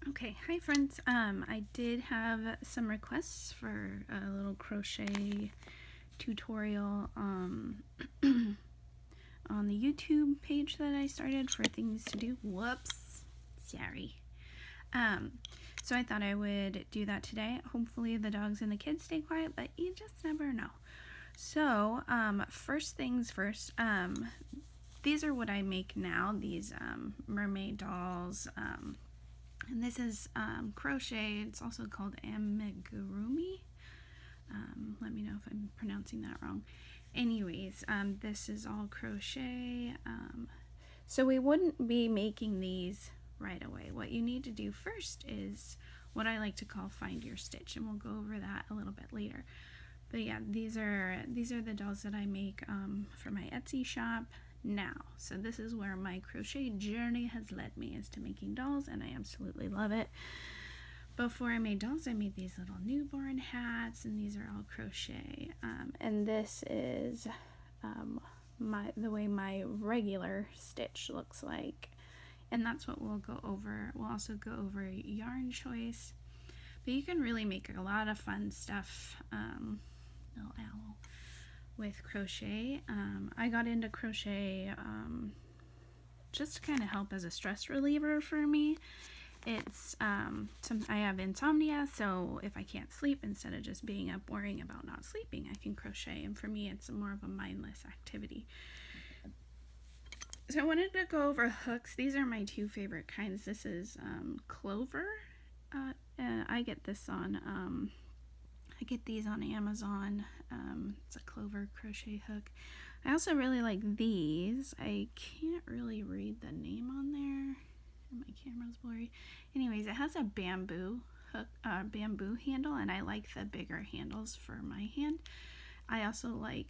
Okay, hi friends. I did have some requests for a little crochet tutorial on the YouTube page that I started for things to do. Whoops, sorry. Um, so I thought I would do that today. Hopefully the dogs and the kids stay quiet, but you just never know. So first things first. These are what I make now. These mermaid dolls. And this is crochet. It's also called amigurumi. Let me know if I'm pronouncing that wrong. Anyways, this is all crochet. So we wouldn't be making these right away. What you need to do first is what I like to call find your stitch, and we'll go over that a little bit later. But yeah, these are the dolls that I make for my Etsy shop now. So this is where my crochet journey has led me, is to making dolls, and I absolutely love it. Before I made dolls, I made these little newborn hats, and these are all crochet. And this is the way my regular stitch looks like, and that's what we'll go over. We'll also go over yarn choice, but you can really make a lot of fun stuff. Little owl. With crochet. I got into crochet just to kind of help as a stress reliever for me. It's I have insomnia, so if I can't sleep, instead of just being up worrying about not sleeping, I can crochet, and for me it's more of a mindless activity. So I wanted to go over hooks. These are my two favorite kinds. This is clover. I get this on I get these on Amazon. It's a clover crochet hook. I also really like these. I can't really read the name on there, and my camera's blurry. Anyways, it has a bamboo hook, bamboo handle, and I like the bigger handles for my hand. I also like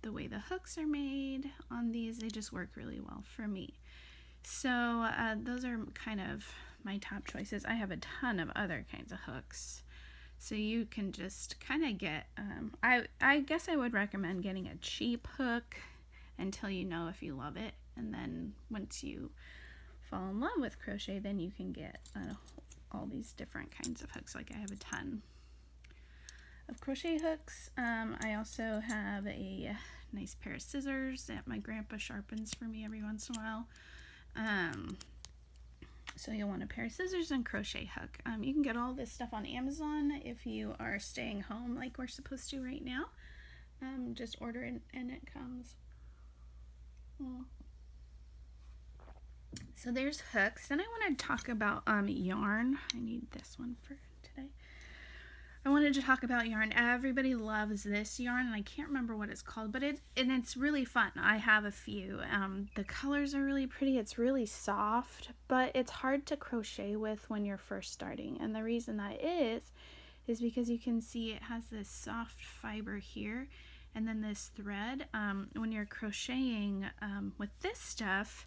the way the hooks are made on these. They just work really well for me. So those are kind of my top choices. I have a ton of other kinds of hooks. So you can just kind of get, I guess I would recommend getting a cheap hook until you know if you love it. And then once you fall in love with crochet, then you can get all these different kinds of hooks. Like I have a ton of crochet hooks. I also have a nice pair of scissors that my grandpa sharpens for me every once in a while. So you'll want a pair of scissors and crochet hook. You can get all this stuff on Amazon if you are staying home like we're supposed to right now. Just order it and it comes. So there's hooks. Then I want to talk about yarn. I need this one for today. I wanted to talk about yarn. Everybody loves this yarn, and I can't remember what it's called, but it's really fun. I have a few. The colors are really pretty. It's really soft, but it's hard to crochet with when you're first starting. And the reason that is because you can see it has this soft fiber here, and then this thread. When you're crocheting with this stuff,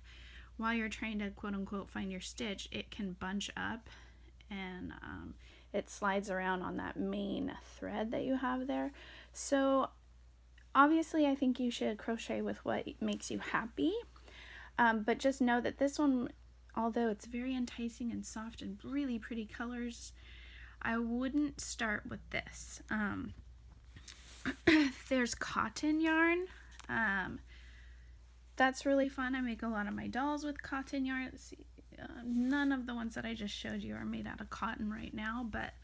while you're trying to quote unquote find your stitch, it can bunch up, and it slides around on that main thread that you have there. So obviously I think you should crochet with what makes you happy, but just know that this one, although it's very enticing and soft and really pretty colors, I wouldn't start with this. There's cotton yarn. That's really fun. I make a lot of my dolls with cotton yarn. Let's see. None of the ones that I just showed you are made out of cotton right now, but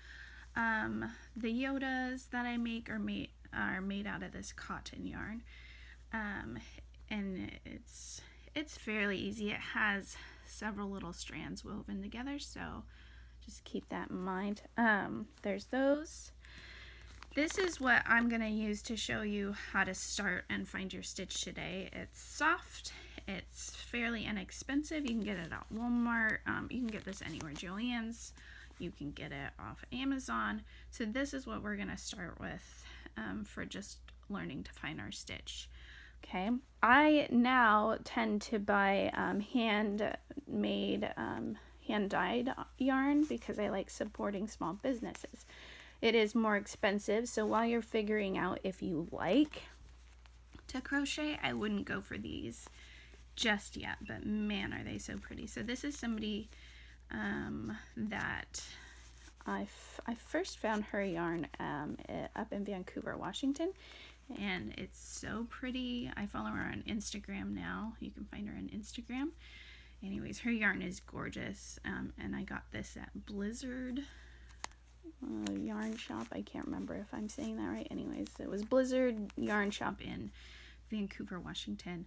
the Yodas that I make are made out of this cotton yarn, and it's fairly easy. It has several little strands woven together, so just keep that in mind. There's those. This is what I'm going to use to show you how to start and find your stitch today. It's soft. It's fairly inexpensive. You can get it at Walmart. You can get this anywhere. Joann's. You can get it off Amazon. So this is what we're going to start with for just learning to find our stitch. Okay. I now tend to buy handmade, hand-dyed yarn because I like supporting small businesses. It is more expensive, so while you're figuring out if you like to crochet, I wouldn't go for these just yet, but man, are they so pretty. So this is somebody that I first found her yarn up in Vancouver, Washington, and it's so pretty. I follow her on Instagram now. You can find her on Instagram. Anyways, her yarn is gorgeous, and I got this at Blizzard Yarn Shop. I can't remember if I'm saying that right. Anyways, it was Blizzard Yarn Shop in Vancouver, Washington.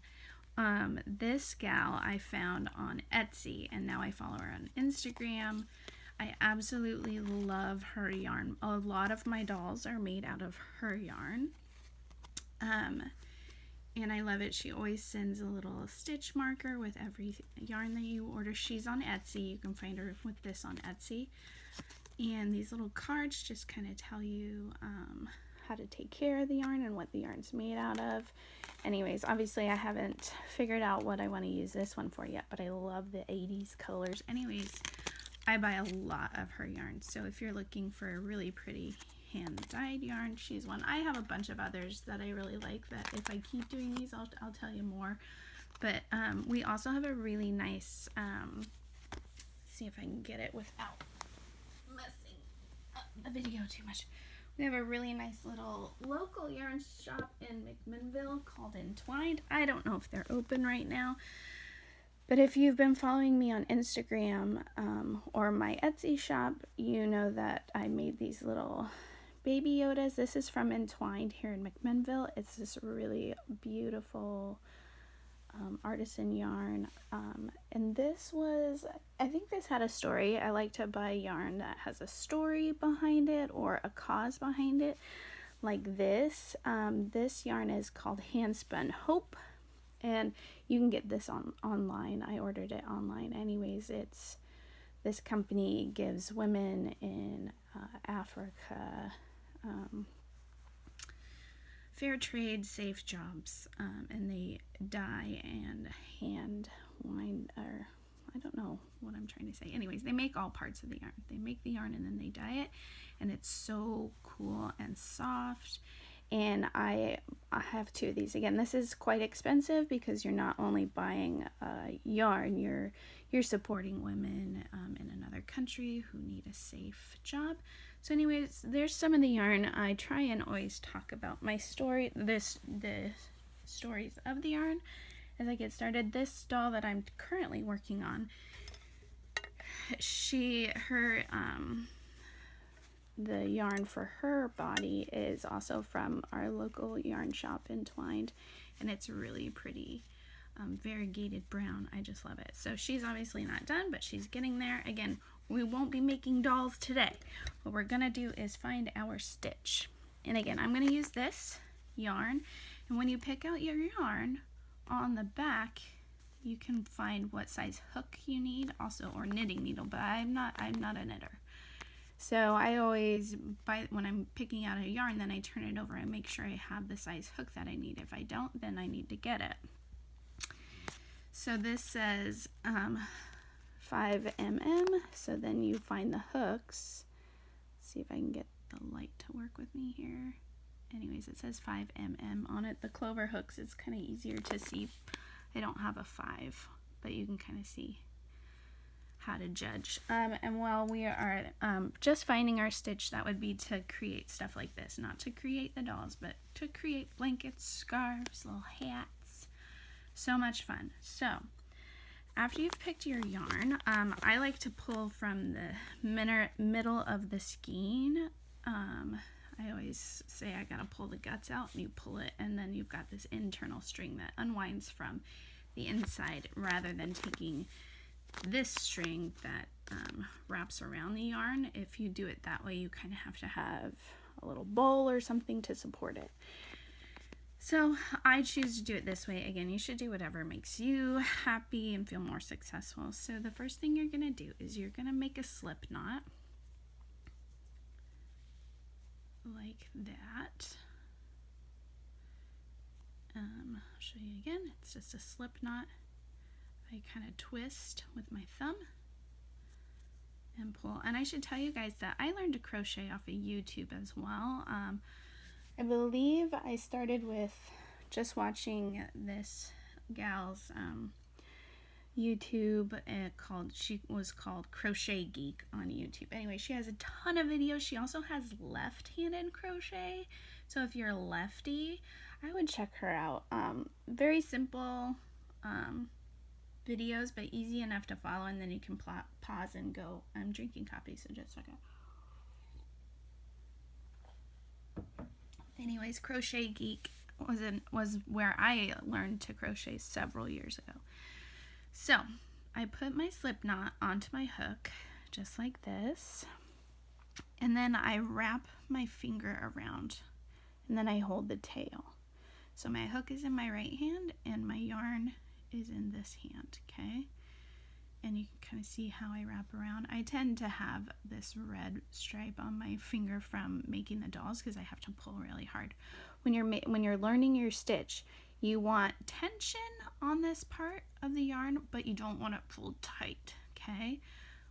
This gal I found on Etsy, and now I follow her on Instagram. I absolutely love her yarn. A lot of my dolls are made out of her yarn. And I love it. She always sends a little stitch marker with every yarn that you order. She's on Etsy. You can find her with this on Etsy. And these little cards just kind of tell you how to take care of the yarn and what the yarn's made out of. Anyways, obviously I haven't figured out what I want to use this one for yet, but I love the 80s colors. Anyways, I buy a lot of her yarn. So if you're looking for a really pretty hand-dyed yarn, she's one. I have a bunch of others that I really like that if I keep doing these, I'll tell you more. But we also have a really nice, see if I can get it without messing up the video too much. We have a really nice little local yarn shop in McMinnville called Entwined. I don't know if they're open right now, but if you've been following me on Instagram or my Etsy shop, you know that I made these little baby Yodas. This is from Entwined here in McMinnville. It's this really beautiful artisan yarn, and this was, I think this had a story. I like to buy yarn that has a story behind it or a cause behind it, like this. This yarn is called Handspun Hope, and you can get this online. I ordered it online. Anyways, it's this company gives women in Africa fair trade, safe jobs, and they dye and hand wind, or I don't know what I'm trying to say. Anyways, they make all parts of the yarn. They make the yarn and then they dye it, and it's so cool and soft. And I have two of these. Again, this is quite expensive because you're not only buying yarn, you're supporting women in another country who need a safe job. So anyways, there's some of the yarn. I try and always talk about my story, the stories of the yarn as I get started. This doll that I'm currently working on, the yarn for her body is also from our local yarn shop, Entwined, and it's really pretty, variegated brown. I just love it. So she's obviously not done, but she's getting there. Again, we won't be making dolls today. What we're gonna do is find our stitch. And again, I'm gonna use this yarn, and when you pick out your yarn, on the back you can find what size hook you need, also, or knitting needle, but I'm not a knitter. So I always, when I'm picking out a yarn, then I turn it over and make sure I have the size hook that I need. If I don't, then I need to get it. So this says 5 mm, so then you find the hooks. Let's see if I can get the light to work with me here. Anyways, it says 5 mm on it. The clover hooks is kind of easier to see. I don't have a 5, but you can kind of see how to judge. And while we are just finding our stitch, that would be to create stuff like this, not to create the dolls, but to create blankets, scarves, little hats. So much fun. So after you've picked your yarn, I like to pull from the middle of the skein. I always say I gotta pull the guts out, and you pull it, and then you've got this internal string that unwinds from the inside, rather than taking this string that wraps around the yarn. If you do it that way, you kind of have to have a little bowl or something to support it. So I choose to do it this way. Again, you should do whatever makes you happy and feel more successful. So the first thing you're gonna do is you're gonna make a slip knot like that. I'll show you again. It's just a slip knot. I kind of twist with my thumb and pull. And I should tell you guys that I learned to crochet off of YouTube as well. I believe I started with just watching this gal's YouTube she was called Crochet Geek on YouTube. Anyway, she has a ton of videos. She also has left-handed crochet, so if you're a lefty, I would check her out. Very simple videos, but easy enough to follow, and then you can pause and go. I'm drinking coffee, so just a second. Anyways, Crochet Geek was where I learned to crochet several years ago. So I put my slip knot onto my hook just like this, and then I wrap my finger around, and then I hold the tail. So my hook is in my right hand and my yarn is in this hand, okay? And you can kind of see how I wrap around. I tend to have this red stripe on my finger from making the dolls because I have to pull really hard. When you're learning your stitch, you want tension on this part of the yarn, but you don't want it pulled tight, okay?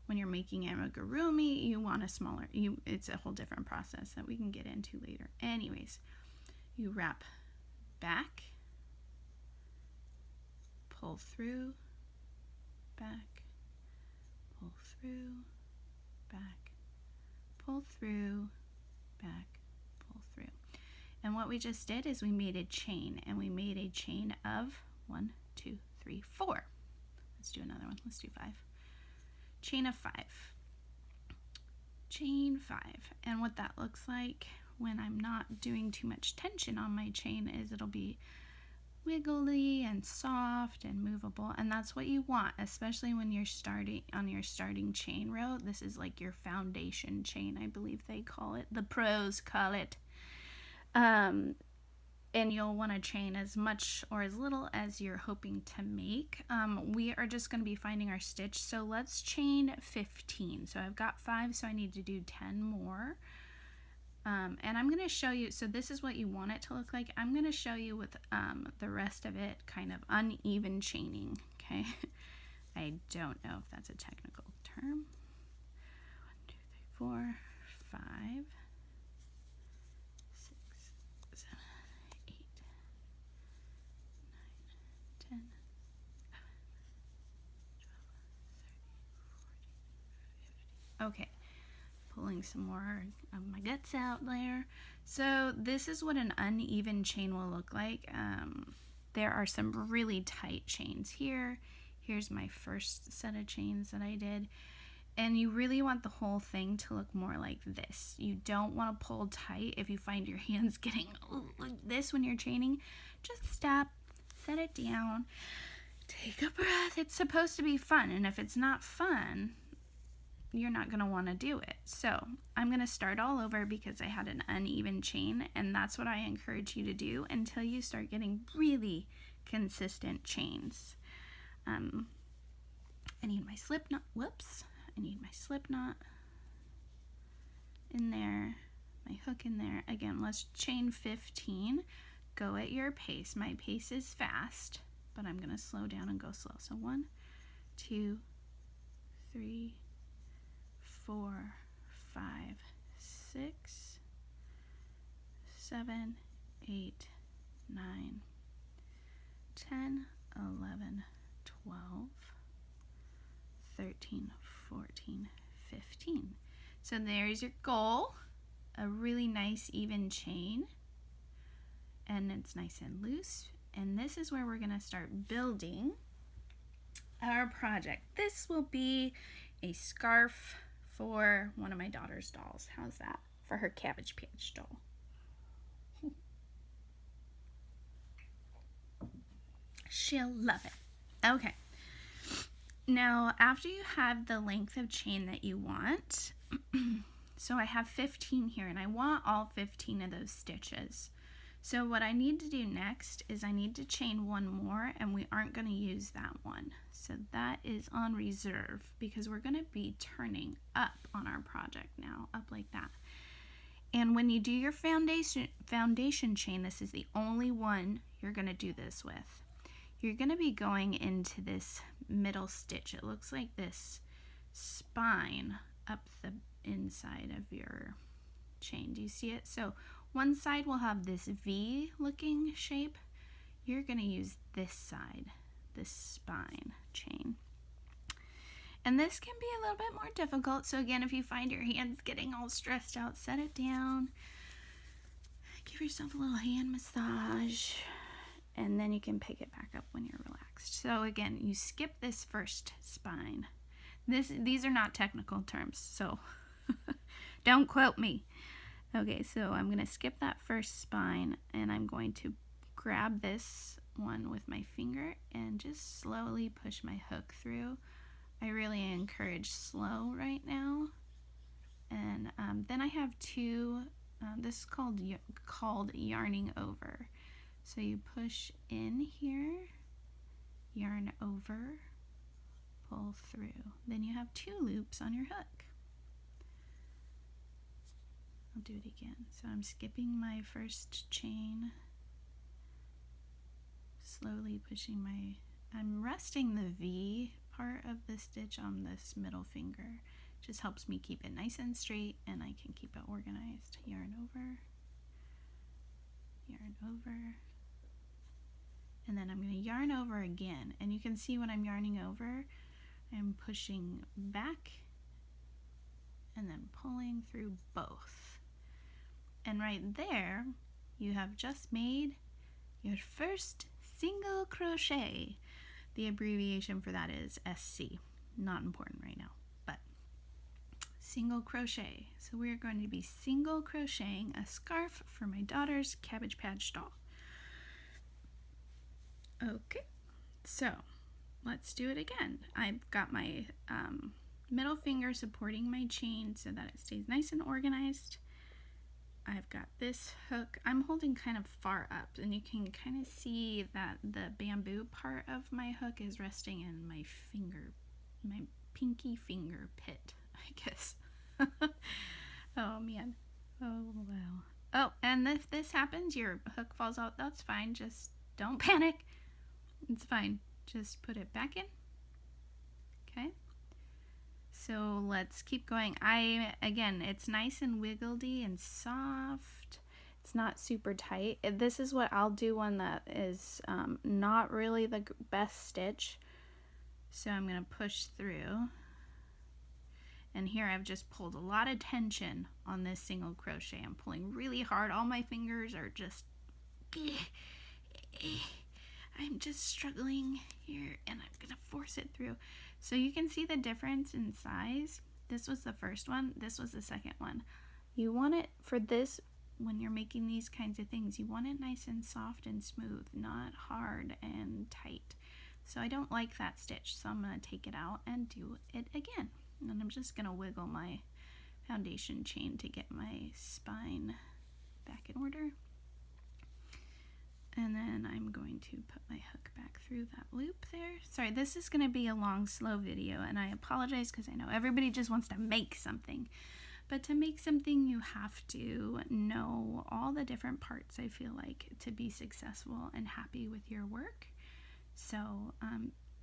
When you're making amigurumi, you want a smaller, it's a whole different process that we can get into later. Anyways, you wrap back, pull through, back, pull through, back, pull through, back, pull through. And what we just did is we made a chain, and we made a chain of 1, 2, 3, 4. Let's do another one. Let's do 5. Chain of 5. Chain 5. And what that looks like when I'm not doing too much tension on my chain is it'll be wiggly and soft and movable, and that's what you want, especially when you're starting on your starting chain row. This is like your foundation chain, I believe they call it. The pros call it. And you'll want to chain as much or as little as you're hoping to make. We are just going to be finding our stitch, so let's chain 15. So I've got 5, so I need to do 10 more. And I'm going to show you, so this is what you want it to look like. I'm going to show you with the rest of it kind of uneven chaining, okay? I don't know if that's a technical term. 1, 2, 3, 4, 5, 6, 7, 8, 9, 10, 12, 13, 14, 15. Okay. Pulling some more of my guts out there. So this is what an uneven chain will look like. There are some really tight chains here. Here's my first set of chains that I did. And you really want the whole thing to look more like this. You don't want to pull tight. If you find your hands getting like this when you're chaining, just stop, set it down, take a breath. It's supposed to be fun, and if it's not fun, you're not going to want to do it. So I'm going to start all over because I had an uneven chain, and that's what I encourage you to do until you start getting really consistent chains. I need my slip knot. Whoops. I need my slip knot in there, my hook in there. Again, let's chain 15. Go at your pace. My pace is fast, but I'm going to slow down and go slow. So 1, 2, 3, 4, 5, 6, 7, 8, 9, 10, 11, 12, 13, 14, 15. So there's your goal, a really nice even chain, and it's nice and loose. And this is where we're going to start building our project. This will be a scarf for one of my daughter's dolls. How's that? For her Cabbage Patch doll. She'll love it. Okay. Now, after you have the length of chain that you want, so I have 15 here, and I want all 15 of those stitches. So what I need to do next is I need to chain one more, and we aren't going to use that one. So that is on reserve because we're going to be turning up on our project now, up like that. And when you do your foundation chain, this is the only one you're going to do this with. You're going to be going into this middle stitch. It looks like this spine up the inside of your chain. Do you see it? So one side will have this V looking shape. You're going to use this side, this spine chain. And this can be a little bit more difficult. So again, if you find your hands getting all stressed out, set it down. Give yourself a little hand massage. And then you can pick it back up when you're relaxed. So again, you skip this first spine. These are not technical terms, so don't quote me. Okay, so I'm going to skip that first spine, and I'm going to grab this one with my finger and just slowly push my hook through. I really encourage slow right now. And then I have two, this is called yarning over. So you push in here, yarn over, pull through. Then you have 2 loops on your hook. I'll do it again. So I'm skipping my first chain, slowly pushing I'm resting the V part of the stitch on this middle finger. Just helps me keep it nice and straight, and I can keep it organized. Yarn over, and then I'm going to yarn over again. And you can see when I'm yarning over, I'm pushing back and then pulling through both. And right there, you have just made your first single crochet. The abbreviation for that is SC. Not important right now, but single crochet. So we're going to be single crocheting a scarf for my daughter's Cabbage Patch doll. Okay, so let's do it again. I've got my middle finger supporting my chain so that it stays nice and organized. I've got this hook. I'm holding kind of far up, and you can kind of see that the bamboo part of my hook is resting in my finger, my pinky finger pit, I guess. Oh man. Oh wow. Oh, and if this happens, your hook falls out, that's fine. Just don't panic. It's fine. Just put it back in. Okay. So let's keep going. Again, it's nice and wiggly and soft. It's not super tight. This is what I'll do one that is not really the best stitch. So I'm going to push through. And here I've just pulled a lot of tension on this single crochet. I'm pulling really hard. All my fingers are just... I'm just struggling here, and I'm going to force it through. So you can see the difference in size. This was the first one. This was the second one. You want it for this, when you're making these kinds of things, you want it nice and soft and smooth, not hard and tight. So I don't like that stitch, so I'm going to take it out and do it again. And I'm just going to wiggle my foundation chain to get my spine back in order. And then I'm going to put my hook back through that loop there. Sorry, this is going to be a long, slow video, and I apologize because I know everybody just wants to make something. But to make something, you have to know all the different parts, I feel like, to be successful and happy with your work. So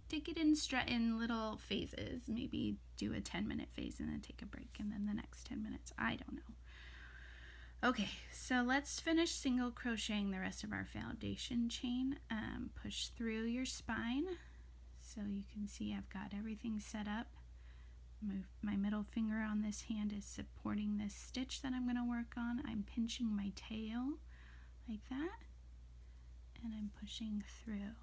take it in little phases. Maybe do a 10-minute phase and then take a break, and then the next 10 minutes. I don't know. Okay, so let's finish single crocheting the rest of our foundation chain. Push through your spine. So you can see I've got everything set up. My middle finger on this hand is supporting this stitch that I'm going to work on. I'm pinching my tail like that, and I'm pushing through.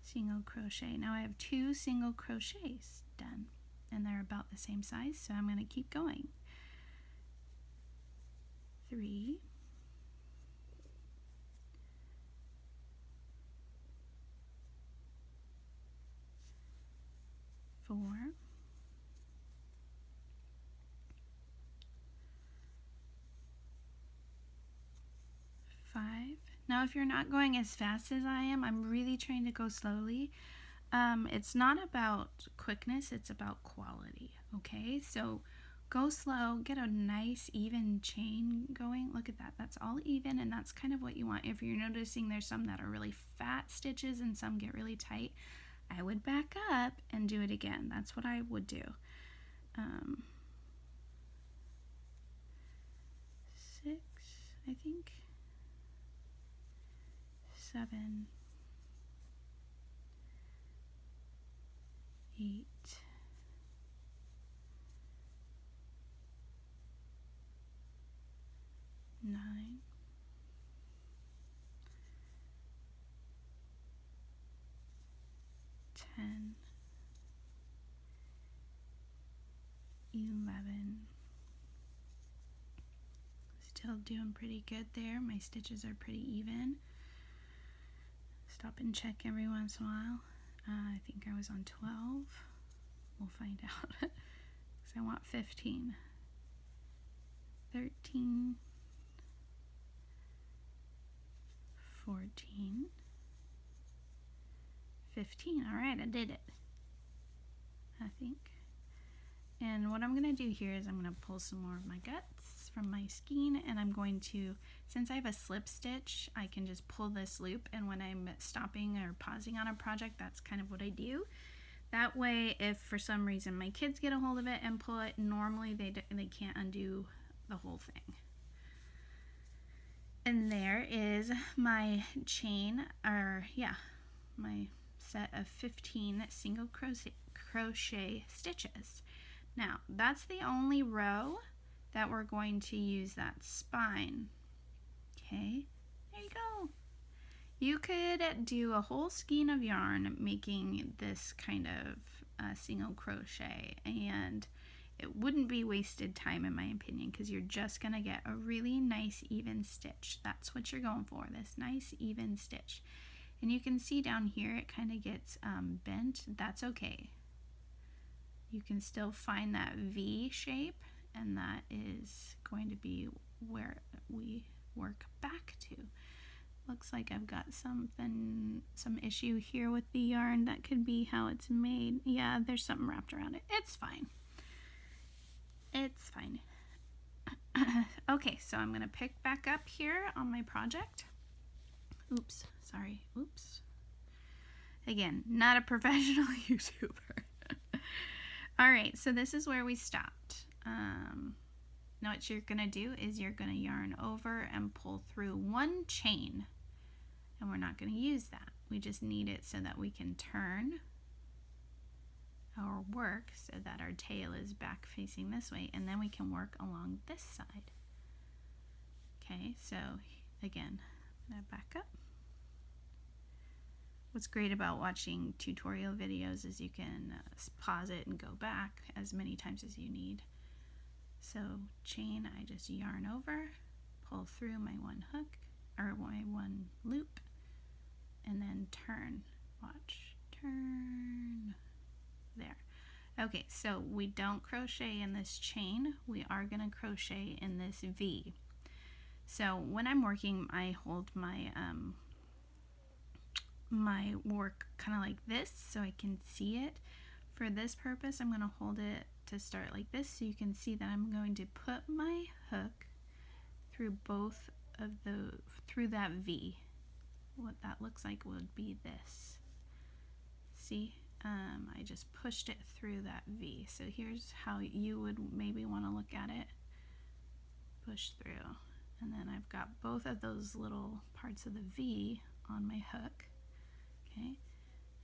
Single crochet. Now I have 2 single crochets done, and they're about the same size, so I'm going to keep going. 3, 4, 5. Now if you're not going as fast as I am, I'm really trying to go slowly. It's not about quickness, it's about quality, okay? So go slow, get a nice even chain going. Look at that, that's all even, and that's kind of what you want. If you're noticing there's some that are really fat stitches and some get really tight, I would back up and do it again. That's what I would do. 6, I think. 7, 8, 9, 10, 11. Still doing pretty good there. My stitches are pretty even. Stop and check every once in a while. I think I was on 12. We'll find out. Because I want 15. 13. 14. 15. Alright, I did it. I think. And what I'm going to do here is I'm going to pull some more of my guts from my skein, and I'm going to, since I have a slip stitch, I can just pull this loop, and when I'm stopping or pausing on a project, that's kind of what I do. That way, if for some reason my kids get a hold of it and pull it, normally they can't undo the whole thing. And there is my chain, or yeah, my set of 15 single crochet stitches. Now, that's the only row that we're going to use that spine. Okay, there you go. You could do a whole skein of yarn making this kind of single crochet, and it wouldn't be wasted time in my opinion, because you're just going to get a really nice even stitch. That's what you're going for, this nice even stitch. And you can see down here it kind of gets bent. That's okay. You can still find that V shape, and that is going to be where we work back to. Looks like I've got some issue here with the yarn. That could be how it's made. Yeah, there's something wrapped around it. It's fine. It's fine. Okay, so I'm going to pick back up here on my project. Oops, sorry. Oops. Again, not a professional YouTuber. All right, so this is where we stopped. Now what you're gonna do is you're gonna yarn over and pull through one chain, and we're not gonna use that. We just need it so that we can turn our work so that our tail is back facing this way, and then we can work along this side. Okay, so again, I'm gonna back up. What's great about watching tutorial videos is you can pause it and go back as many times as you need. So chain, I just yarn over, pull through my one hook, or my one loop, and then turn. Watch, turn, there. Okay, so we don't crochet in this chain, we are going to crochet in this V. So when I'm working, I hold my my work kind of like this so I can see it. For this purpose, I'm going to hold it to start like this so you can see that I'm going to put my hook through both of through that V. What that looks like would be this. See? I just pushed it through that V. So here's how you would maybe want to look at it. Push through. And then I've got both of those little parts of the V on my hook. Okay,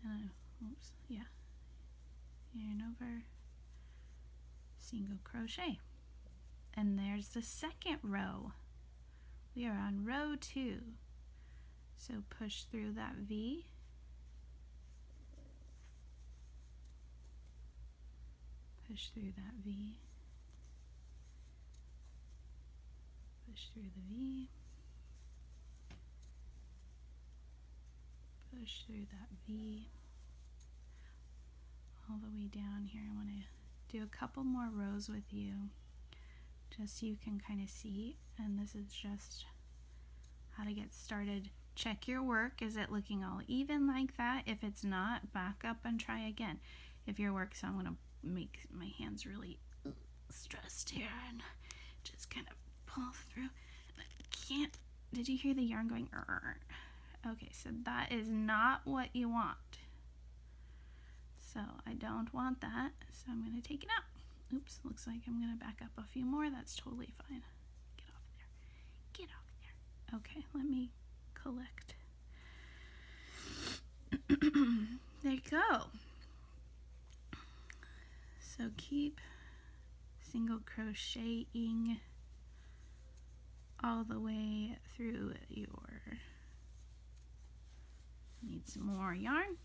and oops, yeah, yarn over, single crochet, and there's the second row. We are on row 2, so push through that V, push through that V, push through the V, push through that V, all the way down here. I want to do a couple more rows with you just so you can kind of see, and this is just how to get started. Check your work. Is it looking all even like that? If it's not, back up and try again. If your work, so I'm going to make my hands really stressed here and just kind of pull through. I can't, did you hear the yarn going? Okay, so that is not what you want. So I don't want that, so I'm going to take it out. Oops, looks like I'm going to back up a few more. That's totally fine. Get off there. Get off there. Okay, let me collect. There you go. So keep single crocheting all the way through your, need some more yarn.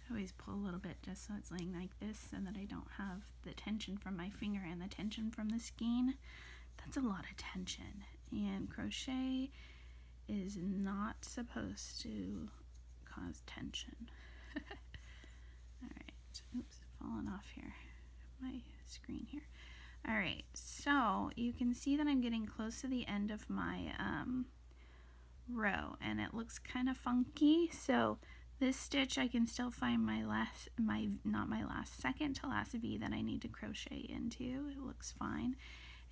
I always pull a little bit just so it's laying like this so that I don't have the tension from my finger and the tension from the skein. That's a lot of tension, and crochet is not supposed to cause tension. Alright, oops, falling off here, my screen here. Alright, so you can see that I'm getting close to the end of my row, and it looks kind of funky. So this stitch, I can still find second to last V that I need to crochet into. It looks fine.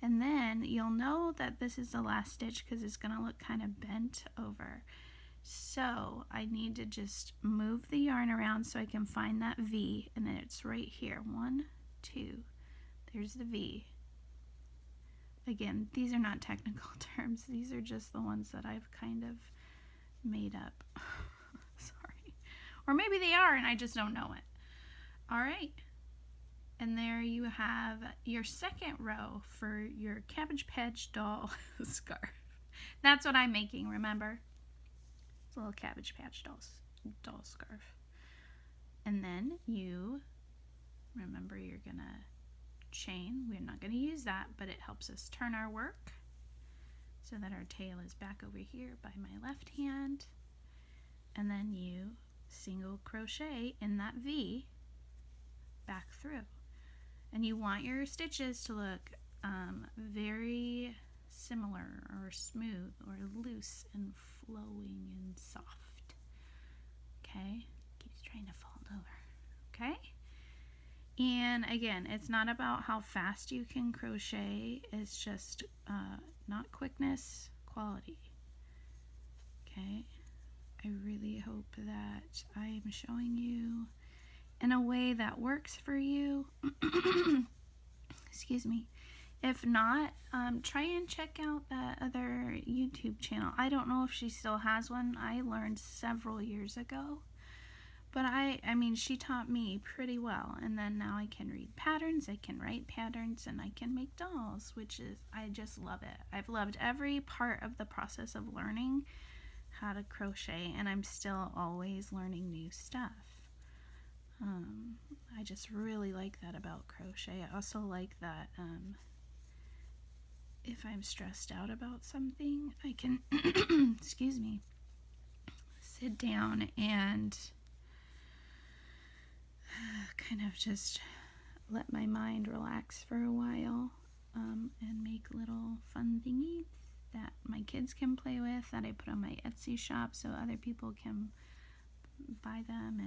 And then you'll know that this is the last stitch because it's going to look kind of bent over. So I need to just move the yarn around so I can find that V, and then it's right here. 1, 2, there's the V. Again, these are not technical terms. These are just the ones that I've kind of made up. Sorry. Or maybe they are and I just don't know it. All right. And there you have your second row for your Cabbage Patch doll scarf. That's what I'm making, remember? It's a little Cabbage Patch doll scarf. And then you, remember, you're going to chain. We're not going to use that, but it helps us turn our work so that our tail is back over here by my left hand. And then you single crochet in that V back through. And you want your stitches to look very similar or smooth or loose and flowing and soft. Okay? Keeps trying to fold over. Okay? And again, it's not about how fast you can crochet. It's just not quickness, quality. Okay? I really hope that I'm showing you in a way that works for you. Excuse me. If not, try and check out that other YouTube channel. I don't know if she still has one. I learned several years ago. But I mean, she taught me pretty well. And then now I can read patterns, I can write patterns, and I can make dolls, which is, I just love it. I've loved every part of the process of learning how to crochet, and I'm still always learning new stuff. I just really like that about crochet. I also like that if I'm stressed out about something, I can, excuse me, sit down and kind of just let my mind relax for a while and make little fun thingies that my kids can play with, that I put on my Etsy shop so other people can buy them.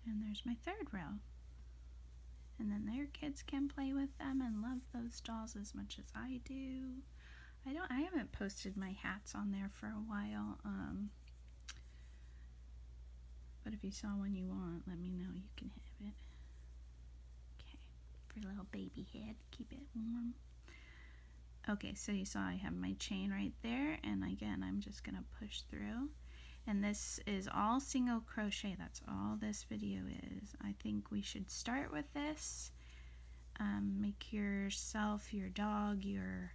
And there's my third row. And then their kids can play with them and love those dolls as much as I do. I haven't posted my hats on there for a while. But if you saw one you want, let me know. You can have it. Okay, for a little baby head, keep it warm. Okay, so you saw I have my chain right there, and again, I'm just gonna push through. And this is all single crochet. That's all this video is. I think we should start with this. Make yourself, your dog, your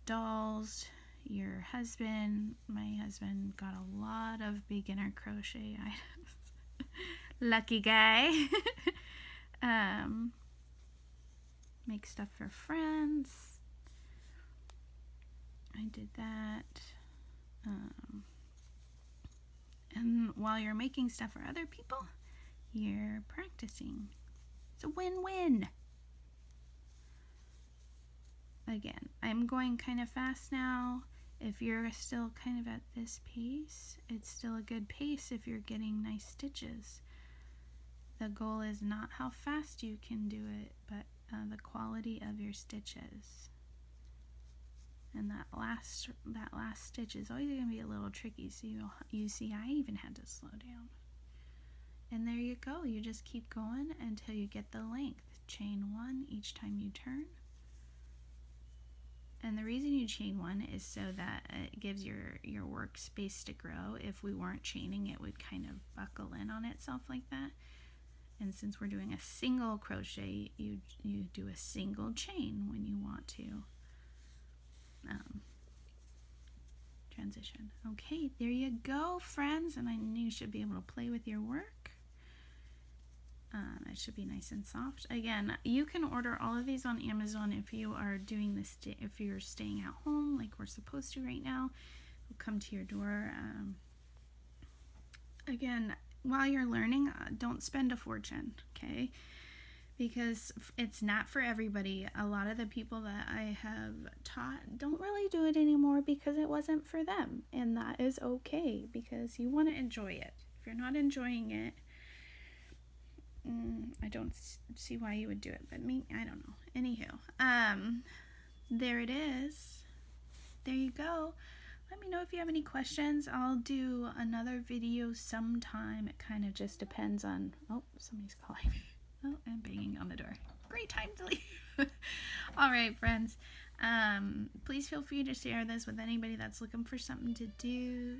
dolls, your husband. My husband got a lot of beginner crochet items. Lucky guy. Make stuff for friends. I did that. And while you're making stuff for other people, you're practicing. It's a win-win. Again, I'm going kind of fast now. If you're still kind of at this pace, it's still a good pace if you're getting nice stitches. The goal is not how fast you can do it, but the quality of your stitches. And that last stitch is always going to be a little tricky, so you see I even had to slow down. And there you go. You just keep going until you get the length. Chain one each time you turn. And the reason you chain one is so that it gives your work space to grow. If we weren't chaining, it would kind of buckle in on itself like that. And since we're doing a single crochet, you do a single chain when you want to transition. Okay, there you go, friends. And I knew you should be able to play with your work. It should be nice and soft. Again, you can order all of these on Amazon if you are doing this. If you're staying at home, like we're supposed to right now, it'll come to your door. Again, while you're learning, don't spend a fortune, okay? Because it's not for everybody. A lot of the people that I have taught don't really do it anymore because it wasn't for them, and that is okay because you want to enjoy it. If you're not enjoying it, I don't see why you would do it, but me, I don't know. Anywho, there it is. There you go. Let me know if you have any questions. I'll do another video sometime. It kind of just depends on, oh, somebody's calling me. Oh, and banging on the door. Great time to leave. All right, friends. Please feel free to share this with anybody that's looking for something to do.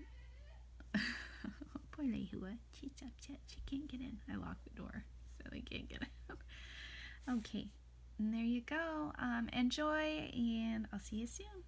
Poor Lehua. She's upset. She can't get in. I locked the door, so they can't get in. Okay, and there you go. Enjoy, and I'll see you soon.